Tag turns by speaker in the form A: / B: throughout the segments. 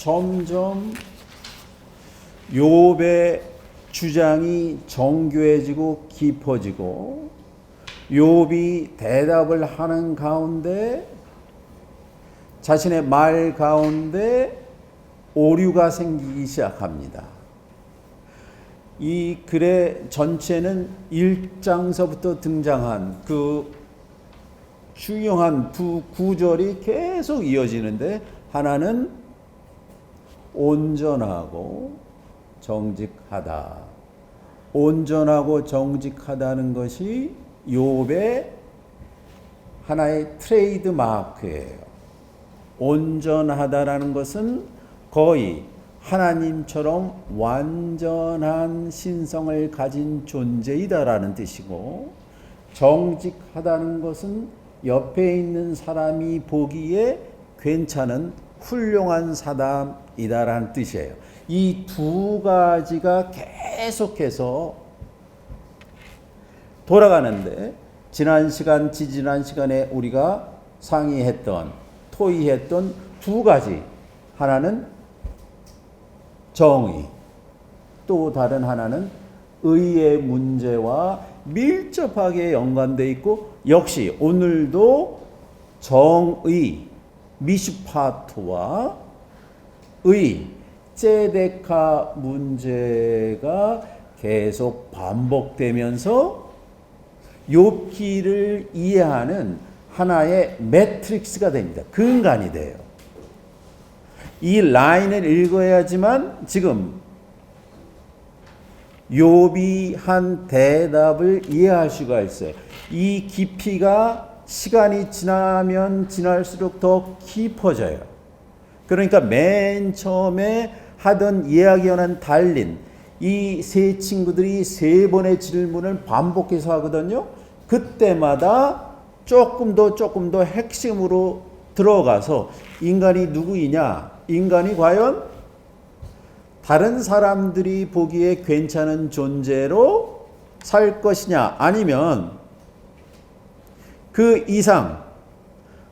A: 점점 욥의 주장이 정교해지고 깊어지고 욥이 대답을 하는 가운데 자신의 말 가운데 오류가 생기기 시작합니다. 이 글의 전체는 1장서부터 등장한 그 중요한 두 구절이 계속 이어지는데 하나는 온전하고 정직하다. 온전하고 정직하다는 것이 욥의 하나의 트레이드 마크예요. 온전하다라는 것은 거의 하나님처럼 완전한 신성을 가진 존재이다라는 뜻이고, 정직하다는 것은 옆에 있는 사람이 보기에 괜찮은 훌륭한 사람이다라는 뜻이에요. 이 두 가지가 계속해서 돌아가는데 지난 시간에 우리가 토의했던 두 가지, 하나는 정의, 또 다른 하나는 의의 문제와 밀접하게 연관되어 있고, 역시 오늘도 정의, 미슈파트와 의, ጼ데카 문제가 계속 반복되면서 욥기를 이해하는 하나의 매트릭스가 됩니다. 근간이 돼요. 이 라인을 읽어야지만 지금 욥이 한 대답을 이해할 수가 있어요. 이 깊이가 시간이 지나면 지날수록 더 깊어져요. 그러니까 맨 처음에 하던 이야기와는 달린 이 세 친구들이 세 번의 질문을 반복해서 하거든요. 그때마다 조금 더 핵심으로 들어가서 인간이 누구이냐, 인간이 과연 다른 사람들이 보기에 괜찮은 존재로 살 것이냐, 아니면 그 이상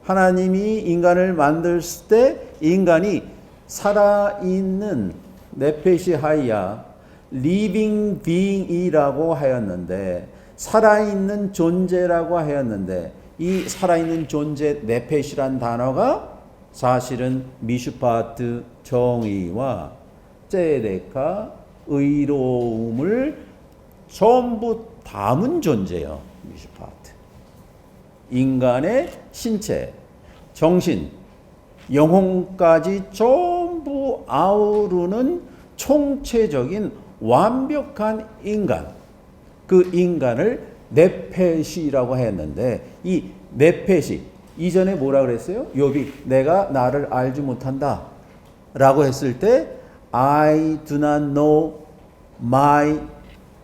A: 하나님이 인간을 만들었을 때 인간이 살아있는 네페시 하이야, 리빙 비잉이라고 하였는데, 살아있는 존재라고 하였는데, 이 살아있는 존재 네페시란 단어가 사실은 미슈파트 정의와 ጼ데카 의로움을 전부 담은 존재예요. 미슈파트. 인간의 신체, 정신, 영혼까지 전부 아우르는 총체적인 완벽한 인간, 그 인간을 네페시라고 했는데, 이 네페시, 이전에 뭐라 그랬어요? 욥이 내가 나를 알지 못한다 라고 했을 때 I do not know my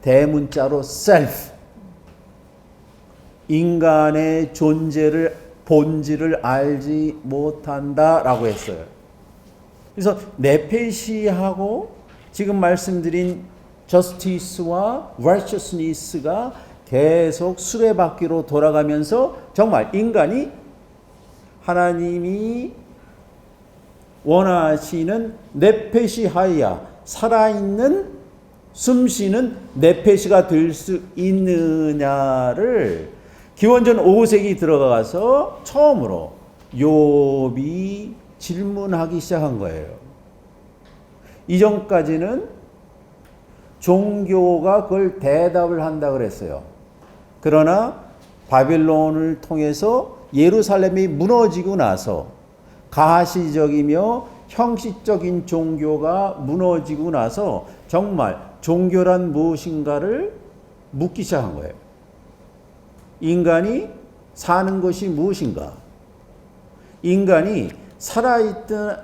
A: 대문자로 self, 인간의 본질을 알지 못한다 라고 했어요. 그래서 네페시하고 지금 말씀드린 justice와 righteousness가 계속 수레바퀴로 돌아가면서 정말 인간이 하나님이 원하시는 네페시 하이야, 살아있는 숨쉬는 네페시가 될 수 있느냐를 기원전 5세기 들어가서 처음으로 욥이 질문하기 시작한 거예요. 이전까지는 종교가 그걸 대답을 한다 그랬어요. 그러나 바빌론을 통해서 예루살렘이 무너지고 나서 가시적이며 형식적인 종교가 무너지고 나서 정말 종교란 무엇인가를 묻기 시작한 거예요. 인간이 사는 것이 무엇인가? 인간이 살아있던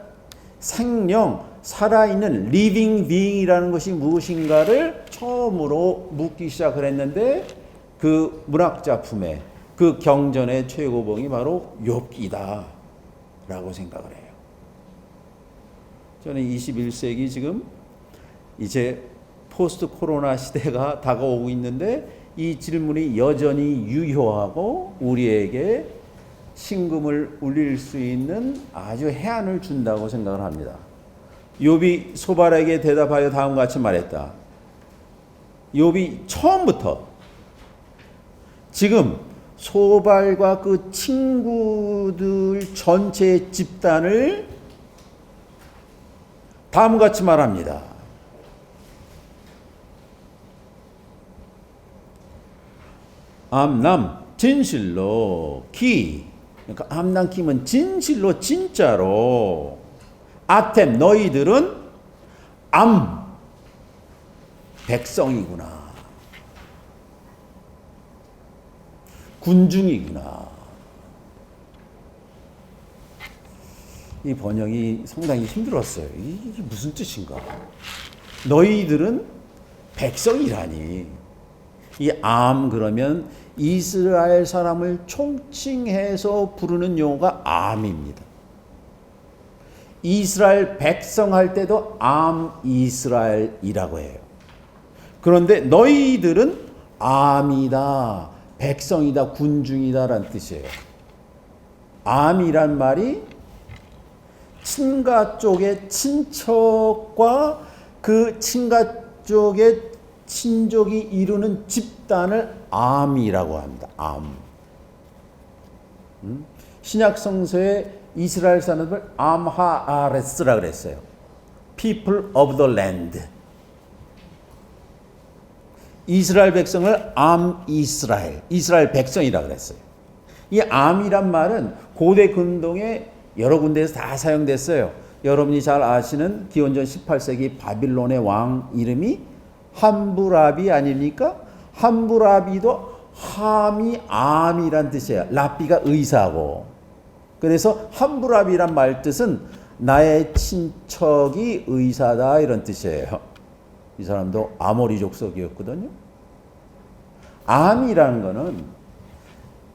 A: 생명, 살아있는 리빙 비잉이라는 것이 무엇인가를 처음으로 묻기 시작을 했는데, 그 문학작품의 그 경전의 최고봉이 바로 욥기다 라고 생각을 해요. 저는 21세기 지금 이제 포스트 코로나 시대가 다가오고 있는데, 이 질문이 여전히 유효하고 우리에게 신금을 울릴 수 있는 아주 해안을 준다고 생각을 합니다. 욥이 소발에게 대답하여 다음과 같이 말했다. 욥이 처음부터 지금 소발과 그 친구들 전체의 집단을 다음과 같이 말합니다. 암남 진실로 키, 그러니까 암남 키면 진실로 진짜로, 아템 너희들은 암 백성이구나, 군중이구나. 이 번역이 상당히 힘들었어요. 이게 무슨 뜻인가? 너희들은 백성이라니. 이 암 그러면 이스라엘 사람을 총칭해서 부르는 용어가 암입니다. 이스라엘 백성 할 때도 암 이스라엘이라고 해요. 그런데 너희들은 암이다, 백성이다, 군중이다라는 뜻이에요. 암이란 말이 친가 쪽의 친척과 그 친가 쪽의 친족이 이루는 집단을 암이라고 합니다. 암. 신약 성서에 이스라엘 사람을 암하아레스라 그랬어요. People of the land. 이스라엘 백성을 암 이스라엘, 이스라엘 백성이라 그랬어요. 이 암이란 말은 고대 근동에 여러 군데에서 다 사용됐어요. 여러분이 잘 아시는 기원전 18세기 바빌론의 왕 이름이 함부라비 아닙니까? 함부라비도 함이 암이란 뜻이에요. 라비가 의사고. 그래서 함부라비란 말 뜻은 나의 친척이 의사다 이런 뜻이에요. 이 사람도 아모리 족속이었거든요. 암이라는 거는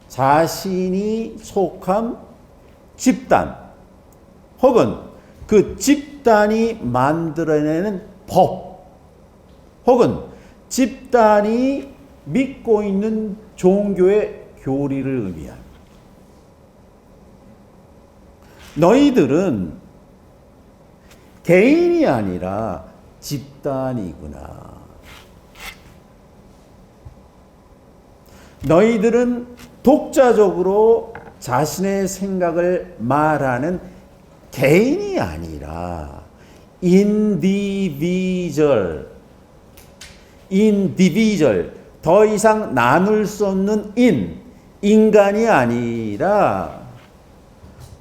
A: 자신이 속한 집단 혹은 그 집단이 만들어내는 법 혹은 집단이 믿고 있는 종교의 교리를 의미합니다. 너희들은 개인이 아니라 집단이구나. 너희들은 독자적으로 자신의 생각을 말하는 개인이 아니라 individual, 더 이상 나눌 수 없는 인간이 아니라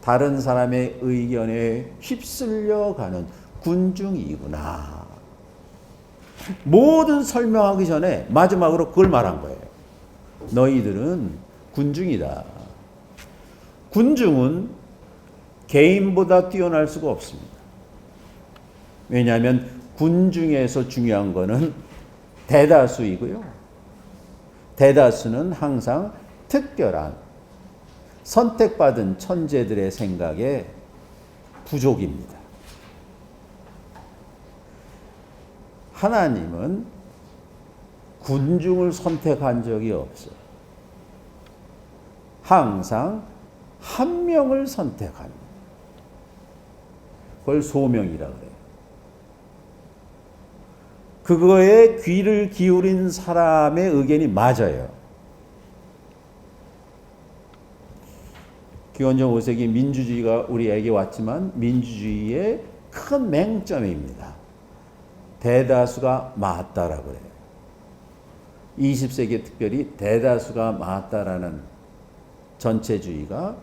A: 다른 사람의 의견에 휩쓸려가는 군중이구나. 모든 설명하기 전에 마지막으로 그걸 말한 거예요. 너희들은 군중이다. 군중은 개인보다 뛰어날 수가 없습니다. 왜냐하면 군중에서 중요한 거는 대다수이고요. 대다수는 항상 특별한 선택받은 천재들의 생각에 부족입니다. 하나님은 군중을 선택한 적이 없어요. 항상 한 명을 선택합니다. 그걸 소명이라 그래요. 그거에 귀를 기울인 사람의 의견이 맞아요. 기원전 5세기 민주주의가 우리에게 왔지만 민주주의의 큰 맹점입니다. 대다수가 맞다라고 그래요. 20세기에 특별히 대다수가 맞다라는 전체주의가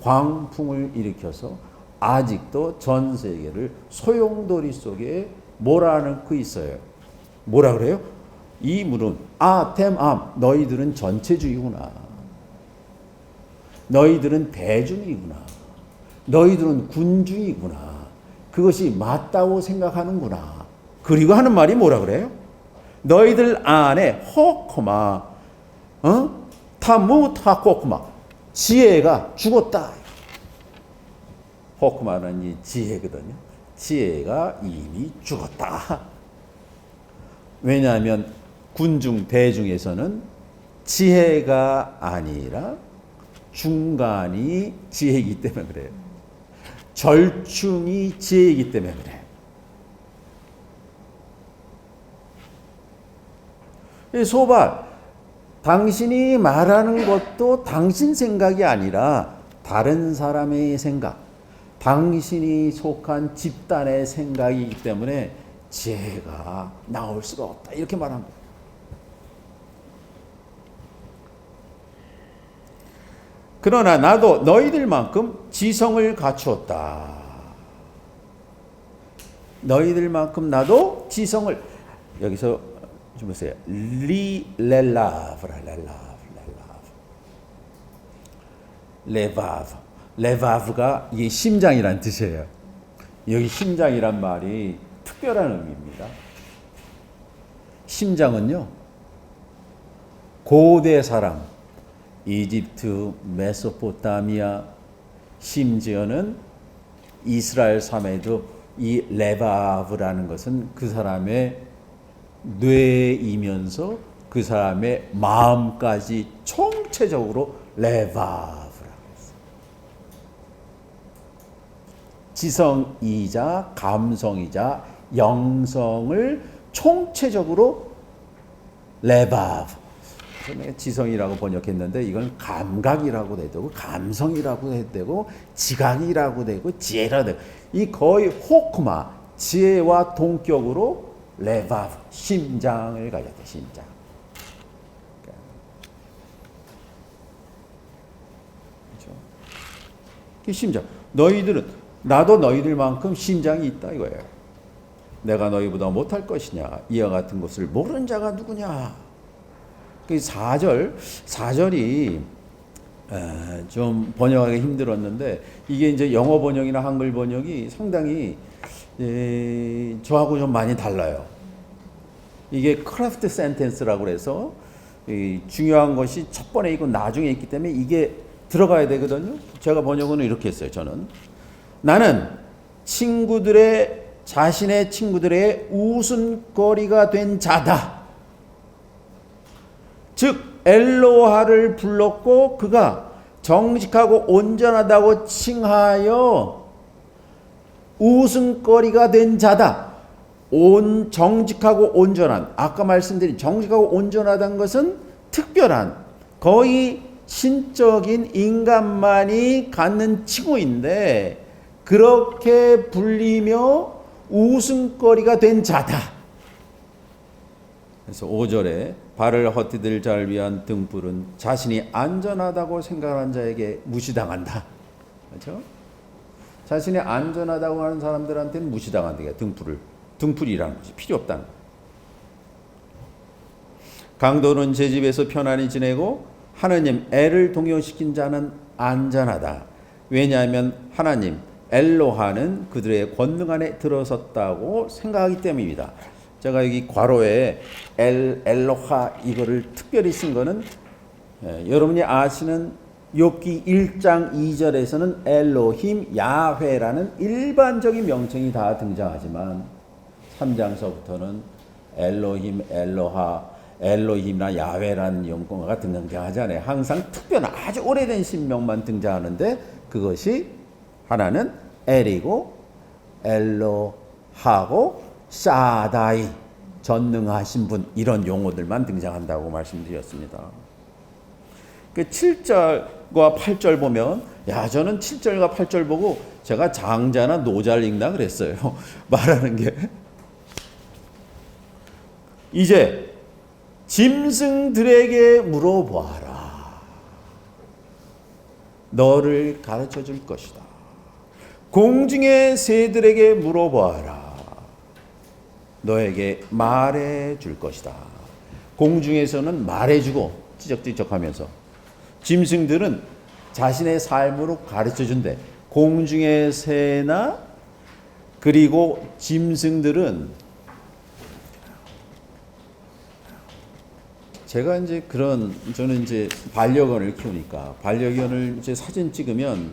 A: 광풍을 일으켜서 아직도 전 세계를 소용돌이 속에 몰아넣고 있어요. 뭐라 그래요? 이 물은 아템암, 너희들은 전체주의구나. 너희들은 대중이구나. 너희들은 군중이구나. 그것이 맞다고 생각하는구나. 그리고 하는 말이 뭐라 그래요? 너희들 안에 호코마, 타무타코코마, 지혜가 죽었다. 호코마는 이 지혜거든요. 지혜가 이미 죽었다. 왜냐하면 군중, 대중에서는 지혜가 아니라 중간이 지혜이기 때문에 그래요. 절충이 지혜이기 때문에 그래요. 이 소발, 당신이 말하는 것도 당신 생각이 아니라 다른 사람의 생각, 당신이 속한 집단의 생각이기 때문에 지혜가 나올 수가 없다. 이렇게 말한 거예요. 그러나 나도 너희들만큼 지성을 갖추었다. 너희들만큼 나도 지성을, 여기서 좀 보세요. 레바브가 이게 심장이란 뜻이에요. 여기 심장이란 말이 특별한 의미입니다. 심장은요, 고대 사람, 이집트, 메소포타미아, 심지어는 이스라엘 삶에도 이 레바브라는 것은 그 사람의 뇌이면서 그 사람의 마음까지 총체적으로 레바브라고 했어요. 지성이자 감성이자 영성을 총체적으로 레바브. 지성이라고 번역했는데 이건 감각이라고 해도 되고 감성이라고 해도 되고 지각이라고 되고 지혜라고 되고, 이 거의 호크마, 지혜와 동격으로 레바브, 심장을 가졌다. 심장. 그렇죠? 그 심장. 너희들은, 나도 너희들만큼 심장이 있다 이거예요. 내가 너희보다 못할 것이냐, 이와 같은 것을 모르는 자가 누구냐. 그 4절이 좀 번역하기 힘들었는데, 이게 이제 영어 번역이나 한글 번역이 상당히 저하고 좀 많이 달라요. 이게 크래프트 센텐스라고 해서 중요한 것이 첫 번에 있고 나중에 있기 때문에 이게 들어가야 되거든요. 제가 번역은 이렇게 했어요. 저는 나는 자신의 친구들의 웃음거리가 된 자다. 즉 엘로하를 불렀고 그가 정직하고 온전하다고 칭하여 웃음거리가 된 자다. 정직하고 온전한, 아까 말씀드린 정직하고 온전하다는 것은 특별한, 거의 신적인 인간만이 갖는 칭호인데 그렇게 불리며 웃음거리가 된 자다. 그래서 5절에 발을 헛디딜 자를 위한 등불은 자신이 안전하다고 생각하는 자에게 무시당한다. 그렇죠? 자신이 안전하다고 하는 사람들한테는 무시당한다. 등불이라는 것이 필요 없다는 거예요. 강도는 제 집에서 편안히 지내고 하느님 애를 동요시킨 자는 안전하다. 왜냐하면 하나님 엘로하는 그들의 권능 안에 들어섰다고 생각하기 때문입니다. 제가 여기 괄호에 엘로하 이거를 특별히 쓴 거는 여러분이 아시는 욥기 1장 2절에서는 엘로힘 야훼라는 일반적인 명칭이 다 등장하지만 3장서부터는 엘로힘, 엘로하, 엘로힘이나 야훼라는 용어가 등장하지 않아요. 항상 특별한 아주 오래된 신명만 등장하는데 그것이 하나는 엘이고 엘로하고 샤다이, 전능하신 분, 이런 용어들만 등장한다고 말씀드렸습니다. 그 7절과 8절 보면, 저는 7절과 8절 보고 제가 장자나 노자를 읽나 그랬어요. 말하는 게. 이제 짐승들에게 물어보아라. 너를 가르쳐 줄 것이다. 공중의 새들에게 물어보아라. 너에게 말해 줄 것이다. 공중에서는 말해주고 찌적찌적하면서, 짐승들은 자신의 삶으로 가르쳐 준대. 공중의 새나 그리고 짐승들은, 제가 저는 이제 반려견을 키우니까 반려견을 이제 사진 찍으면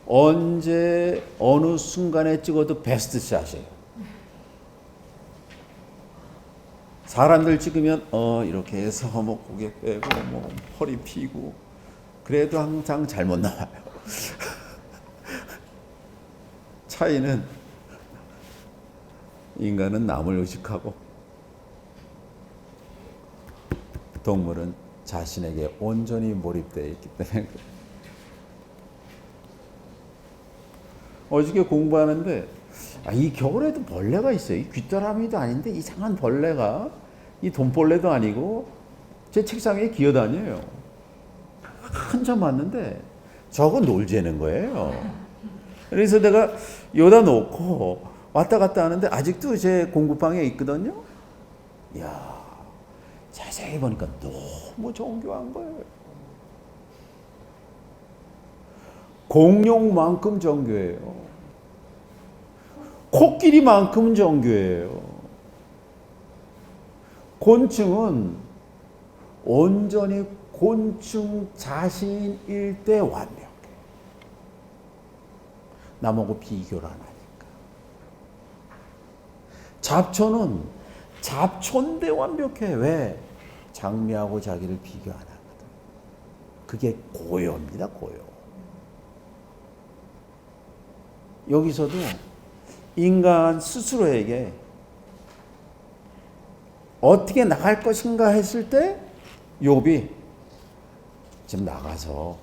A: 언제 어느 순간에 찍어도 베스트 샷이에요. 사람들 찍으면 이렇게 해서 뭐 고개 빼고 뭐 허리 피고 그래도 항상 잘못 나와요. 차이는 인간은 남을 의식하고 동물은 자신에게 온전히 몰입되어 있기 때문에. 어저께 공부하는데 이 겨울에도 벌레가 있어요. 이 귀뚜라미도 아닌데 이상한 벌레가, 이 돈벌레도 아니고 제 책상 위에 기어다녀요. 한참 왔는데 저거 놀재는 거예요. 그래서 내가 여기다 놓고 왔다 갔다 하는데 아직도 제 공부방에 있거든요. 이야, 자세히 보니까 너무 정교한 거예요. 공룡만큼 정교해요. 코끼리만큼 정교해요. 곤충은 온전히 곤충 자신일 때 완벽해. 남하고 비교를 안 하니까. 잡초는 잡초인데 완벽해. 왜? 장미하고 자기를 비교 안 하거든. 그게 고요입니다, 고요. 여기서도 인간 스스로에게 어떻게 나갈 것인가 했을 때 욥이 좀 나가서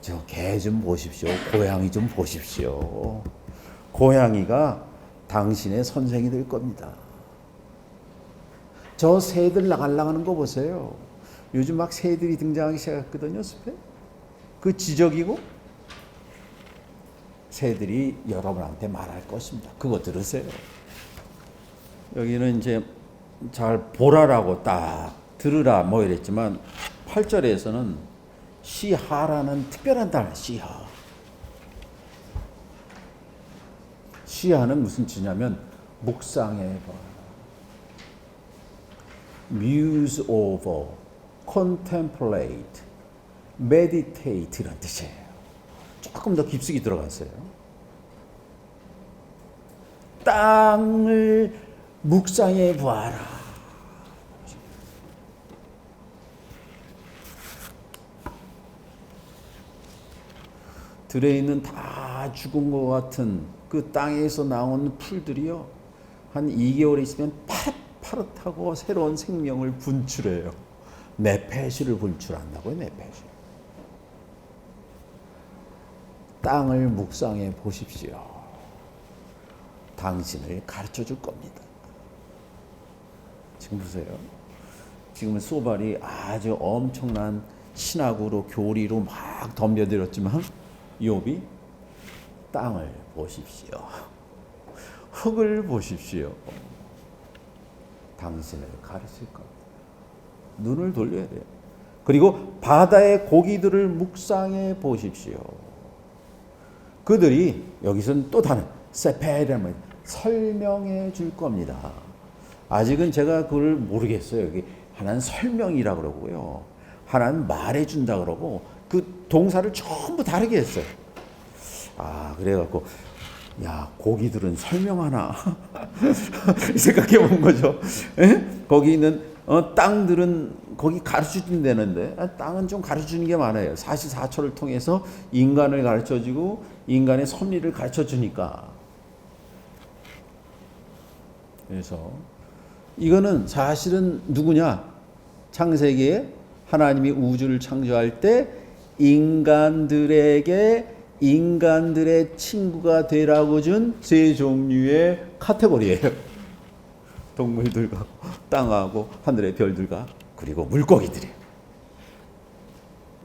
A: 저 개 좀 보십시오. 고양이 좀 보십시오. 고양이가 당신의 선생이 될 겁니다. 저 새들 나가는 거 보세요. 요즘 막 새들이 등장하기 시작했거든요, 숲에. 그 지적이고 새들이 여러분한테 말할 것입니다. 그거 들으세요. 여기는 이제 잘 보라라고 딱 들으라 뭐 이랬지만 8절에서는 시하라는 특별한 단어, 시하. 시하는 무슨 뜻이냐면 묵상해봐, muse over, contemplate, meditate 이런 뜻이에요. 조금 더 깊숙이 들어갔어요. 땅을 묵상해 보아라. 들에 있는 다 죽은 것 같은 그 땅에서 나온 풀들이요, 한 2개월 있으면 파릇파릇하고 새로운 생명을 분출해요. 네페시를 분출한다고요, 네페시. 땅을 묵상해 보십시오. 당신을 가르쳐 줄 겁니다. 지금 보세요. 지금은 소발이 아주 엄청난 신학으로 교리로 막 덤벼들었지만 욥이 땅을 보십시오. 흙을 보십시오. 당신을 가르칠 겁니다. 눈을 돌려야 돼요. 그리고 바다의 고기들을 묵상해 보십시오. 그들이 여기서는 또 다른 세페라는 설명해 줄 겁니다. 아직은 제가 그걸 모르겠어요. 여기 하나는 설명이라 그러고요, 하나는 말해 준다 그러고, 그 동사를 전부 다르게 했어요. 그래갖고 야, 고기들은 설명하나 생각해 본 거죠. 거기 있는 땅들은 거기 가르쳐 준다는데, 땅은 좀 가르쳐 주는 게 많아요. 사시사철을 통해서 인간을 가르쳐 주고 인간의 섭리를 가르쳐 주니까. 그래서 이거는 사실은 누구냐? 창세기에 하나님이 우주를 창조할 때 인간들의 친구가 되라고 준 세 종류의 카테고리예요. 동물들과 땅하고 하늘의 별들과 그리고 물고기들이에요.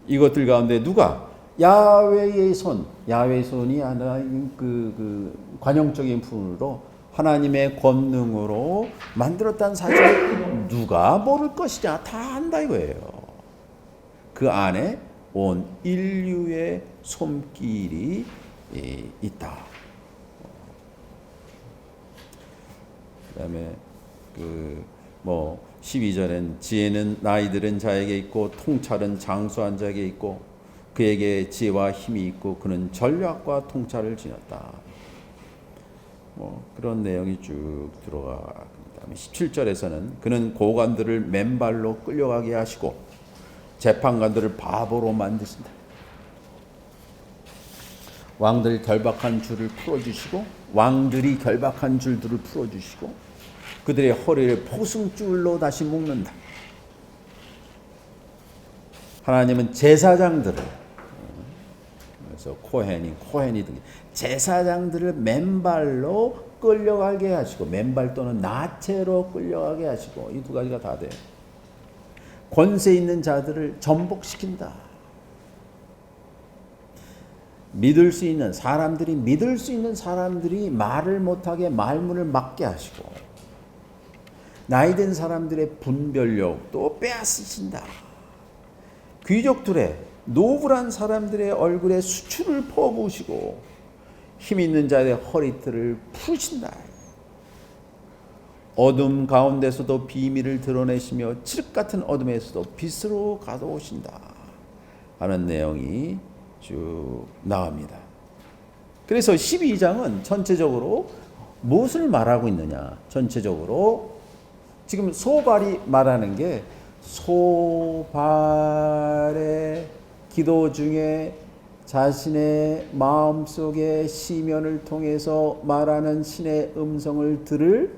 A: 이것들 가운데 누가 야훼의 손이 하나님 그 관용적인 품으로 하나님의 권능으로 만들었다는 사실을 누가 모를 것이냐? 다 안다 이거예요. 그 안에 온 인류의 손길이 있다. 그다음에 12절엔 지혜는 나이들은 자에게 있고 통찰은 장수한 자에게 있고 그에게 지혜와 힘이 있고 그는 전략과 통찰을 지녔다. 그런 내용이 쭉 들어가. 그다음에 17절에서는 그는 고관들을 맨발로 끌려가게 하시고 재판관들을 바보로 만드신다. 왕들이 결박한 줄을 풀어주시고 왕들이 결박한 줄들을 풀어주시고 그들의 허리를 포승줄로 다시 묶는다. 하나님은 제사장들을, 그래서 코헨이 등 제사장들을 맨발로 끌려가게 하시고, 맨발 또는 나체로 끌려가게 하시고, 이 두 가지가 다 돼요. 권세 있는 자들을 전복시킨다. 믿을 수 있는 사람들이 말을 못하게 말문을 막게 하시고, 나이든 사람들의 분별력도 빼앗으신다. 귀족들의 노블한 사람들의 얼굴에 수출을 퍼부으시고 힘 있는 자의 허리띠를 풀으신다. 어둠 가운데서도 비밀을 드러내시며 칠흑 같은 어둠에서도 빛으로 가져오신다 하는 내용이 쭉 나옵니다. 그래서 12장은 전체적으로 무엇을 말하고 있느냐? 전체적으로 지금 소발이 말하는 게, 소발의 기도 중에 자신의 마음속의 시면을 통해서 말하는 신의 음성을 들을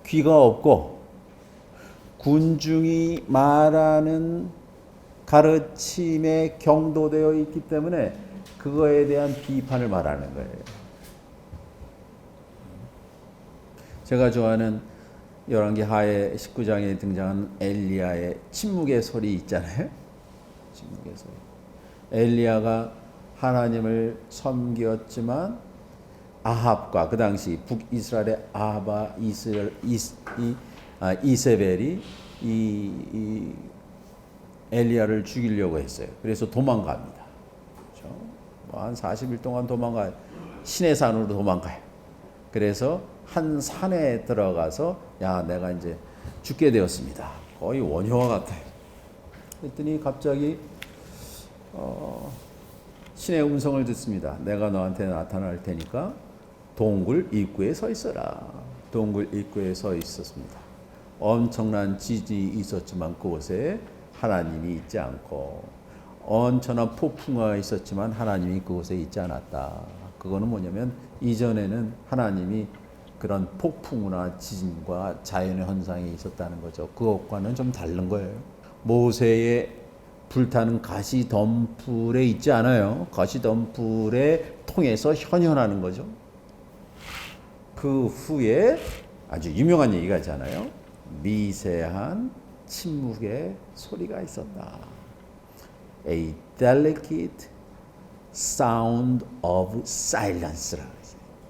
A: 귀가 없고, 군중이 말하는 가르침에 경도되어 있기 때문에 그거에 대한 비판을 말하는 거예요. 제가 좋아하는 열왕기 하에 19장에 등장한 엘리야의 침묵의 소리 있잖아요. 침묵의 소리. 엘리야가 하나님을 섬겼지만 아합과, 그 당시 북이스라엘의 아합과 이세벨이 이 엘리야를 죽이려고 했어요. 그래서 도망갑니다. 그렇죠? 한 40일 동안 도망가요. 신의 산으로 도망가요. 그래서 한 산에 들어가서, 야, 내가 이제 죽게 되었습니다. 거의 원효와 같아요. 그랬더니 갑자기 신의 음성을 듣습니다. 내가 너한테 나타날 테니까 동굴 입구에 서 있어라. 동굴 입구에 서 있었습니다. 엄청난 지진이 있었지만 그곳에 하나님이 있지 않고, 엄청난 폭풍우가 있었지만 하나님이 그곳에 있지 않았다. 그거는 뭐냐면, 이전에는 하나님이 그런 폭풍우나 지진과 자연의 현상이 있었다는 거죠. 그것과는 좀 다른 거예요. 모세의 불타는 가시덤불에 있지 않아요. 가시덤불에 통해서 현현하는 거죠. 그 후에 아주 유명한 얘기가 있잖아요. 미세한 침묵의 소리가 있었다. A delicate sound of silence.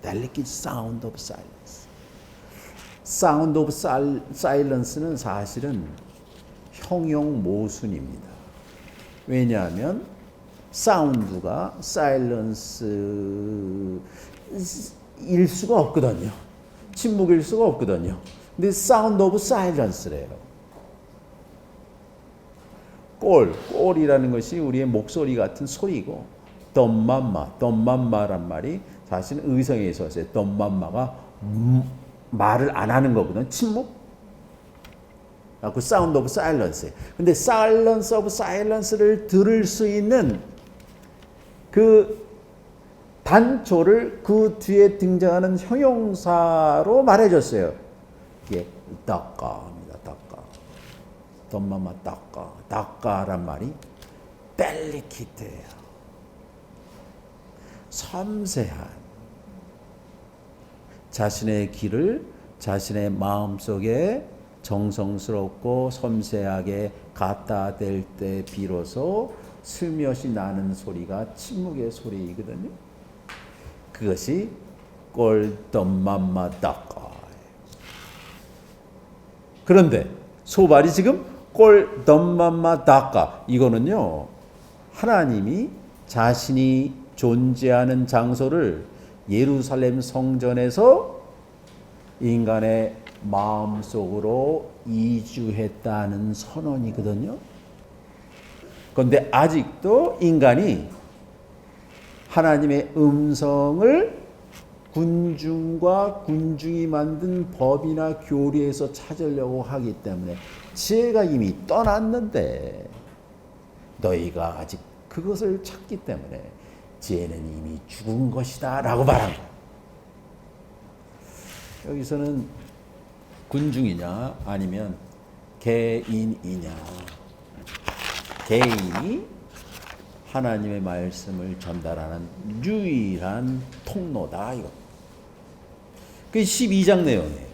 A: Delicate sound of silence. Sound of silence는 사실은 형용 모순입니다. 왜냐하면 사운드가 silence일 수가 없거든요. 침묵일 수가 없거든요. 근데 sound of silence래요. 꼴이라는 것이 우리의 목소리 같은 소리고, 덤맘마란 말이 사실은 의성에 있어서 덤맘마가 말을 안 하는 거거든. 침묵. 그 사운드 오브 사일런스. 근데 사일런스 오브 사일런스를 들을 수 있는 그 단초를 그 뒤에 등장하는 형용사로 말해줬어요. 이게 닦아입니다. 닦아. 덤마마 닦아. 닦아란 말이 델리키트예요. 섬세한, 자신의 길을 자신의 마음속에 정성스럽고 섬세하게 갖다 댈 때 비로소 슬며시 나는 소리가 침묵의 소리이거든요. 그것이 꼴덤맘마 닦아. 그런데 소발이 지금 꼴덤맘마 닦아, 이거는요, 하나님이 자신이 존재하는 장소를 예루살렘 성전에서 인간의 마음속으로 이주했다는 선언이거든요. 그런데 아직도 인간이 하나님의 음성을 군중과 군중이 만든 법이나 교리에서 찾으려고 하기 때문에 지혜가 이미 떠났는데, 너희가 아직 그것을 찾기 때문에 지혜는 이미 죽은 것이다 라고 말한 거예요. 여기서는 군중이냐 아니면 개인이냐, 개인이 하나님의 말씀을 전달하는 유일한 통로다 이거. 그 12장 내용이에요.